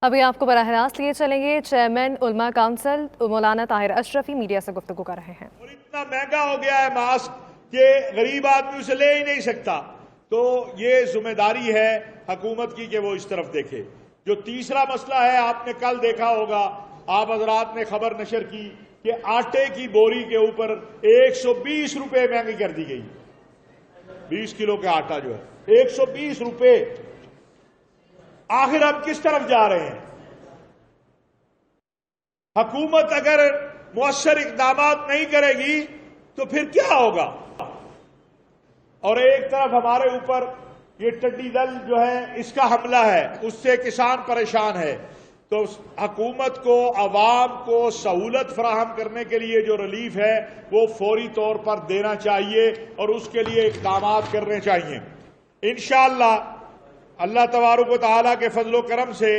ابھی آپ کو براہ راست لیے چلیں گے چیئرمین علماء کونسل مولانا طاہر اشرفی میڈیا سے گفتگو کر رہے ہیں۔ اور اتنا مہنگا ہو گیا ہے ماسک کہ غریب آدمی اسے لے ہی نہیں سکتا، تو یہ ذمہ داری ہے حکومت کی کہ وہ اس طرف دیکھے۔ جو تیسرا مسئلہ ہے، آپ نے کل دیکھا ہوگا، آپ حضرات نے خبر نشر کی کہ آٹے کی بوری کے اوپر 120 روپے مہنگی کر دی گئی۔ 20 کلو کا آٹا جو ہے 120 روپے۔ آخر اب کس طرف جا رہے ہیں؟ حکومت اگر مؤثر اقدامات نہیں کرے گی تو پھر کیا ہوگا؟ اور ایک طرف ہمارے اوپر یہ ٹڈی دل جو ہے اس کا حملہ ہے، اس سے کسان پریشان ہے، تو حکومت کو عوام کو سہولت فراہم کرنے کے لیے جو ریلیف ہے وہ فوری طور پر دینا چاہیے اور اس کے لیے اقدامات کرنے چاہیے۔ انشاءاللہ اللہ تبارک و تعالیٰ کے فضل و کرم سے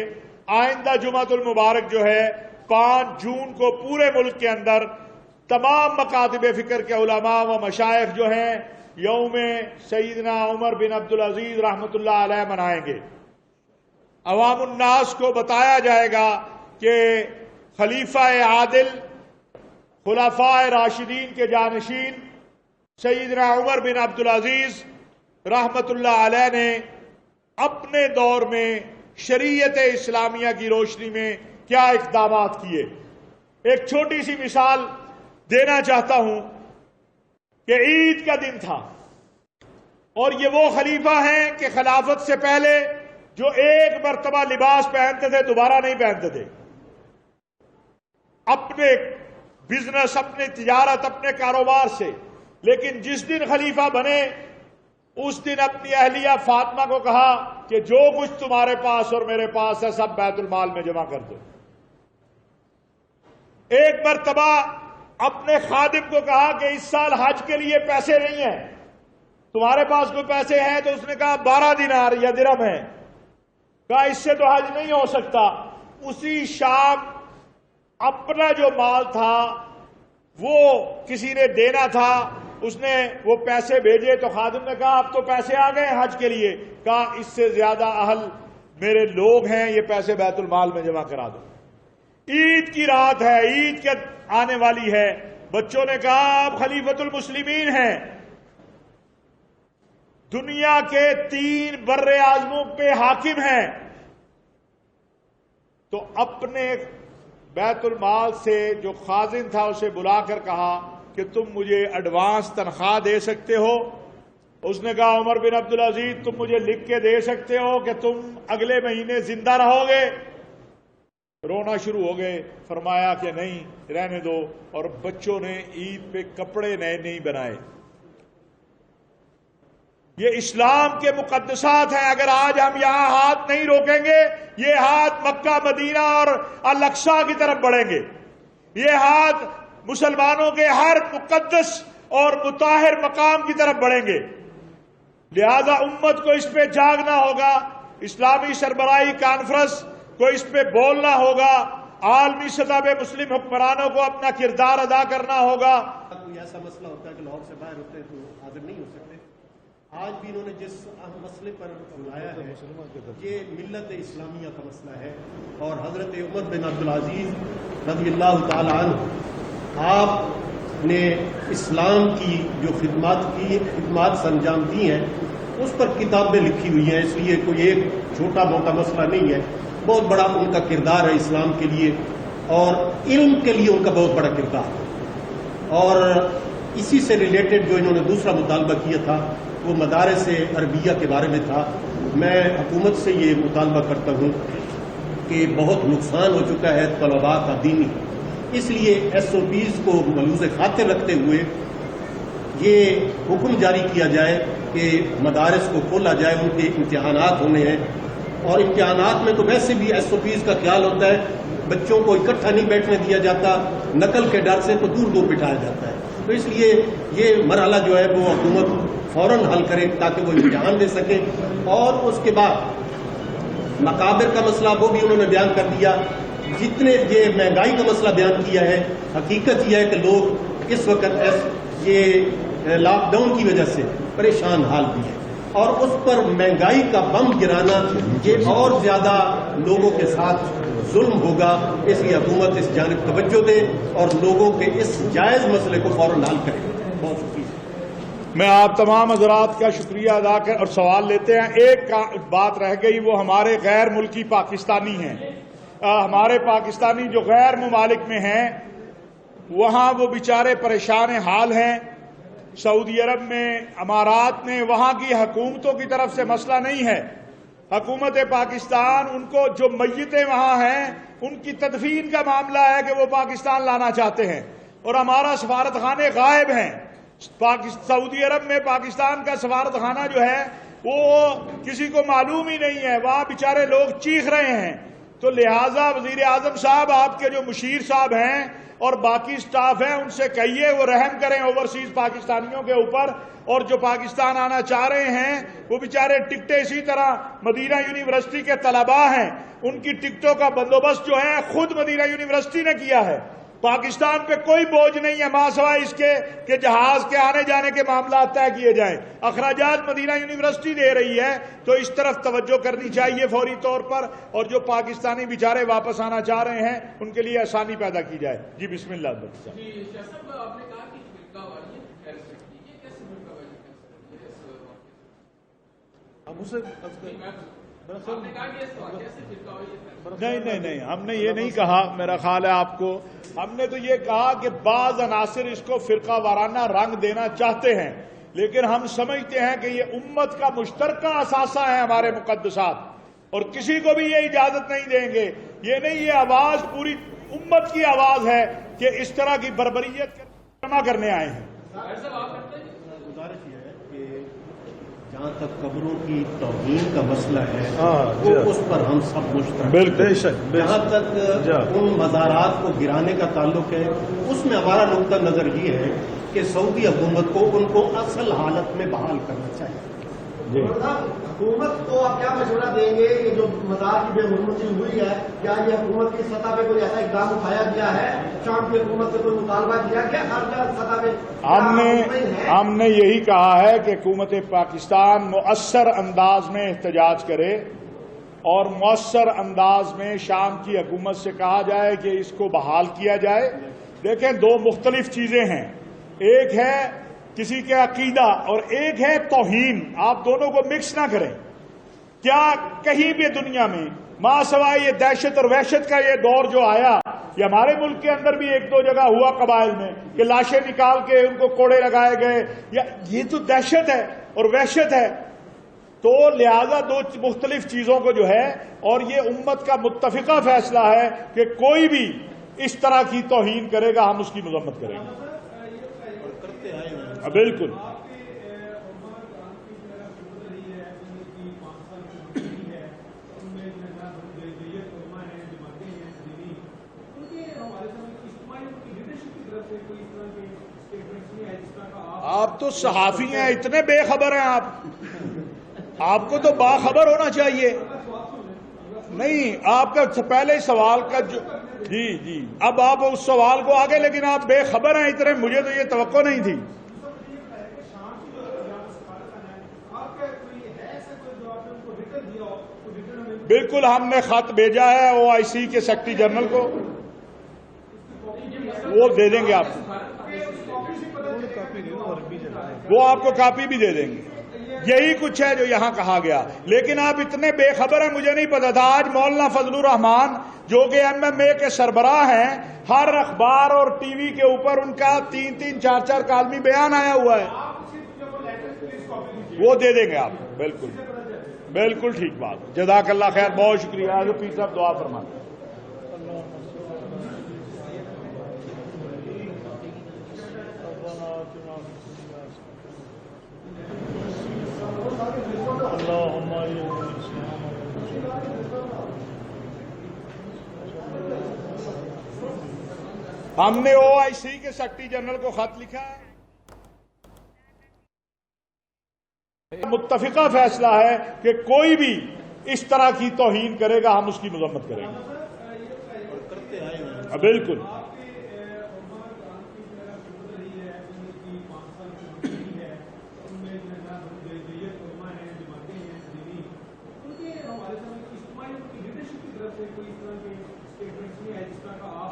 آئندہ جمعۃ المبارک جو ہے 5 جون کو پورے ملک کے اندر تمام مکاتب فکر کے علماء و مشائخ جو ہیں یوم سیدنا عمر بن عبدالعزیز رحمۃ اللہ علیہ منائیں گے۔ عوام الناس کو بتایا جائے گا کہ خلیفہ عادل، خلفاء راشدین کے جانشین سیدنا عمر بن عبدالعزیز رحمۃ اللہ علیہ نے اپنے دور میں شریعت اسلامیہ کی روشنی میں کیا اقدامات کیے۔ ایک چھوٹی سی مثال دینا چاہتا ہوں کہ عید کا دن تھا اور یہ وہ خلیفہ ہیں کہ خلافت سے پہلے جو ایک مرتبہ لباس پہنتے تھے دوبارہ نہیں پہنتے تھے۔ اپنے بزنس، اپنی تجارت، اپنے کاروبار سے، لیکن جس دن خلیفہ بنے اس دن اپنی اہلیہ فاطمہ کو کہا کہ جو کچھ تمہارے پاس اور میرے پاس ہے سب بیت المال میں جمع کر دو۔ ایک مرتبہ اپنے خادم کو کہا کہ اس سال حج کے لیے پیسے نہیں ہیں، تمہارے پاس کوئی پیسے ہیں؟ تو اس نے کہا 12 دینار یا درہم ہے۔ کہا اس سے تو حج نہیں ہو سکتا۔ اسی شام اپنا جو مال تھا وہ کسی نے دینا تھا، اس نے وہ پیسے بھیجے، تو خادم نے کہا اب تو پیسے آ گئے حج کے لیے۔ کہا اس سے زیادہ اہل میرے لوگ ہیں، یہ پیسے بیت المال میں جمع کرا دو۔ عید کی رات ہے، عید کے آنے والی ہے، بچوں نے کہا آپ خلیفۃ المسلمین ہیں، دنیا کے 3 بر اعظموں پہ حاکم ہیں، تو اپنے بیت المال سے جو خازن تھا اسے بلا کر کہا کہ تم مجھے ایڈوانس تنخواہ دے سکتے ہو؟ اس نے کہا عمر بن عبدالعزیز تم مجھے لکھ کے دے سکتے ہو کہ تم اگلے مہینے زندہ رہو گے؟ رونا شروع ہو گئے۔ فرمایا کہ نہیں، رہنے دو، اور بچوں نے عید پہ کپڑے نئے نہیں بنائے۔ یہ اسلام کے مقدسات ہیں، اگر آج ہم یہاں ہاتھ نہیں روکیں گے یہ ہاتھ مکہ مدینہ اور الاقصی کی طرف بڑھیں گے۔ یہ ہاتھ مسلمانوں کے ہر مقدس اور مطہر مقام کی طرف بڑھیں گے۔ لہذا امت کو اس پہ جاگنا ہوگا، اسلامی سربراہی کانفرنس کو اس پہ بولنا ہوگا، عالمی سطح پہ مسلم حکمرانوں کو اپنا کردار ادا کرنا ہوگا۔ کوئی ایسا مسئلہ ہوتا ہے کہ لاہور سے باہر ہوتے ہیں تو حاضر نہیں ہو سکتے۔ آج بھی انہوں نے جس اہم مسئلے پر بلایا ہے یہ ملت اسلامیہ کا مسئلہ ہے، اور حضرت عمر بن عبدالعزیز رضی اللہ تعالی عنہ آپ نے اسلام کی جو خدمات سرانجام دی ہیں اس پر کتابیں لکھی ہوئی ہیں، اس لیے کوئی ایک چھوٹا موٹا مسئلہ نہیں ہے، بہت بڑا ان کا کردار ہے اسلام کے لیے اور علم کے لیے ان کا بہت بڑا کردار ہے۔ اور اسی سے ریلیٹڈ جو انہوں نے دوسرا مطالبہ کیا تھا وہ مدارس عربیہ کے بارے میں تھا۔ میں حکومت سے یہ مطالبہ کرتا ہوں کہ بہت نقصان ہو چکا ہے طلباء کا دینی، اس لیے SOPs کو ملحوظ خاطر رکھتے ہوئے یہ حکم جاری کیا جائے کہ مدارس کو کھولا جائے، ان کے امتحانات ہونے ہیں، اور امتحانات میں تو ویسے بھی SOPs کا خیال ہوتا ہے، بچوں کو اکٹھا نہیں بیٹھنے دیا جاتا، نقل کے ڈر سے تو دور دور بٹھایا جاتا ہے۔ تو اس لیے یہ مرحلہ جو ہے وہ حکومت فوراً حل کرے تاکہ وہ امتحان دے سکیں۔ اور اس کے بعد مقابر کا مسئلہ وہ بھی انہوں نے بیان کر دیا۔ جتنے یہ مہنگائی کا مسئلہ بیان کیا ہے، حقیقت یہ ہے کہ لوگ اس وقت یہ لاک ڈاؤن کی وجہ سے پریشان حال بھی ہے، اور اس پر مہنگائی کا بم گرانا یہ اور زیادہ لوگوں کے ساتھ ظلم ہوگا، اس کی حکومت اس جانب توجہ دے اور لوگوں کے اس جائز مسئلے کو فوراً حل کرے. بہت شکریہ. میں آپ تمام حضرات کا شکریہ ادا کر اور سوال لیتے ہیں. ایک بات رہ گئی، وہ ہمارے غیر ملکی پاکستانی ہیں. ہمارے پاکستانی جو غیر ممالک میں ہیں وہاں وہ بیچارے پریشان حال ہیں. سعودی عرب میں، امارات میں، وہاں کی حکومتوں کی طرف سے مسئلہ نہیں ہے. حکومت پاکستان ان کو جو میتیں وہاں ہیں ان کی تدفین کا معاملہ ہے کہ وہ پاکستان لانا چاہتے ہیں، اور ہمارا سفارت خانے غائب ہیں. سعودی عرب میں پاکستان کا سفارت خانہ جو ہے وہ کسی کو معلوم ہی نہیں ہے، وہاں بیچارے لوگ چیخ رہے ہیں. تو لہٰذا وزیر اعظم صاحب، آپ کے جو مشیر صاحب ہیں اور باقی سٹاف ہیں، ان سے کہیے وہ رحم کریں اوورسیز پاکستانیوں کے اوپر، اور جو پاکستان آنا چاہ رہے ہیں وہ بیچارے ٹکٹیں، اسی طرح مدینہ یونیورسٹی کے طلباء ہیں، ان کی ٹکٹوں کا بندوبست جو ہے خود مدینہ یونیورسٹی نے کیا ہے. پاکستان پہ کوئی بوجھ نہیں ہے ماں سوائے اس کے کہ جہاز کے آنے جانے کے معاملات طے کیے جائیں. اخراجات مدینہ یونیورسٹی دے رہی ہے، تو اس طرف توجہ کرنی چاہیے فوری طور پر، اور جو پاکستانی بیچارے واپس آنا چاہ رہے ہیں ان کے لیے آسانی پیدا کی جائے. جی بسم اللہ. نہیں، ہم نے یہ نہیں کہا. میرا خیال ہے آپ کو ہم نے تو یہ کہا کہ بعض عناصر اس کو فرقہ وارانہ رنگ دینا چاہتے ہیں، لیکن ہم سمجھتے ہیں کہ یہ امت کا مشترکہ اثاثہ ہے ہمارے مقدسات، اور کسی کو بھی یہ اجازت نہیں دیں گے. یہ نہیں، یہ آواز پوری امت کی آواز ہے کہ اس طرح کی بربریت جمع کرنے آئے ہیں. گزارش یہ ہے کہ جہاں تک قبروں کی توہین کا مسئلہ ہے وہ اس پر ہم سب مشترک ہیں. جہاں تک ان مزارات کو گرانے کا تعلق ہے اس میں ہمارا نقطہ نظر یہ ہے کہ سعودی حکومت کو ان کو اصل حالت میں بحال کرنا چاہیے. حکومت کو آپ کیا مشورہ دیں گے کہ جو مزار کی بے حرمتی ہوئی ہے، کیا یہ حکومت کی سطح پہ کوئی ایسا اقدام اٹھایا گیا ہے؟ شام کی حکومت سے کوئی مطالبہ کیا گیا؟ ہر سطح پہ ہم نے یہی کہا ہے کہ حکومت پاکستان مؤثر انداز میں احتجاج کرے، اور مؤثر انداز میں شام کی حکومت سے کہا جائے کہ اس کو بحال کیا جائے. دیکھیں، دو مختلف چیزیں ہیں، ایک ہے کسی کے عقیدہ اور ایک ہے توہین. آپ دونوں کو مکس نہ کریں. کیا کہیں بھی دنیا میں ماں سوائے یہ دہشت اور وحشت کا یہ دور جو آیا، یہ ہمارے ملک کے اندر بھی ایک دو جگہ ہوا قبائل میں کہ لاشیں نکال کے ان کو کوڑے لگائے گئے، یا یہ تو دہشت ہے اور وحشت ہے. تو لہذا دو مختلف چیزوں کو جو ہے، اور یہ امت کا متفقہ فیصلہ ہے کہ کوئی بھی اس طرح کی توہین کرے گا ہم اس کی مذمت کریں گے. بالکل. آپ تو صحافی ہیں، اتنے بے خبر ہیں آپ کو تو باخبر ہونا چاہیے. نہیں، آپ کا پہلے سوال کا جی اب آپ اس سوال کو آگے، لیکن آپ بے خبر ہیں اتنے، مجھے تو یہ توقع نہیں تھی. بالکل، ہم نے خط بھیجا ہے OIC کے سیکرٹری جنرل کو، وہ دے دیں گے آپ کو، وہ آپ کو کاپی بھی دے دیں گے. یہی کچھ ہے جو یہاں کہا گیا، لیکن آپ اتنے بے خبر ہیں، مجھے نہیں پتا تھا. آج مولانا فضل الرحمان جو کہ MMA کے سربراہ ہیں، ہر اخبار اور ٹی وی کے اوپر ان کا 3-3 4-4 کالمی بیان آیا ہوا ہے، وہ دے دیں گے آپ. بالکل ٹھیک بات. جزاک اللہ خیر، بہت شکریہ. پیر صاحب دعا فرمائیں. ہم نے OIC کے سیکرٹری جنرل کو خط لکھا ہے، متفقہ فیصلہ ہے کہ کوئی بھی اس طرح کی توہین کرے گا ہم اس کی مذمت کریں گے. بالکل.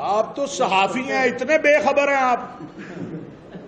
آپ تو صحافی ہیں، اتنے بے خبر ہیں آپ.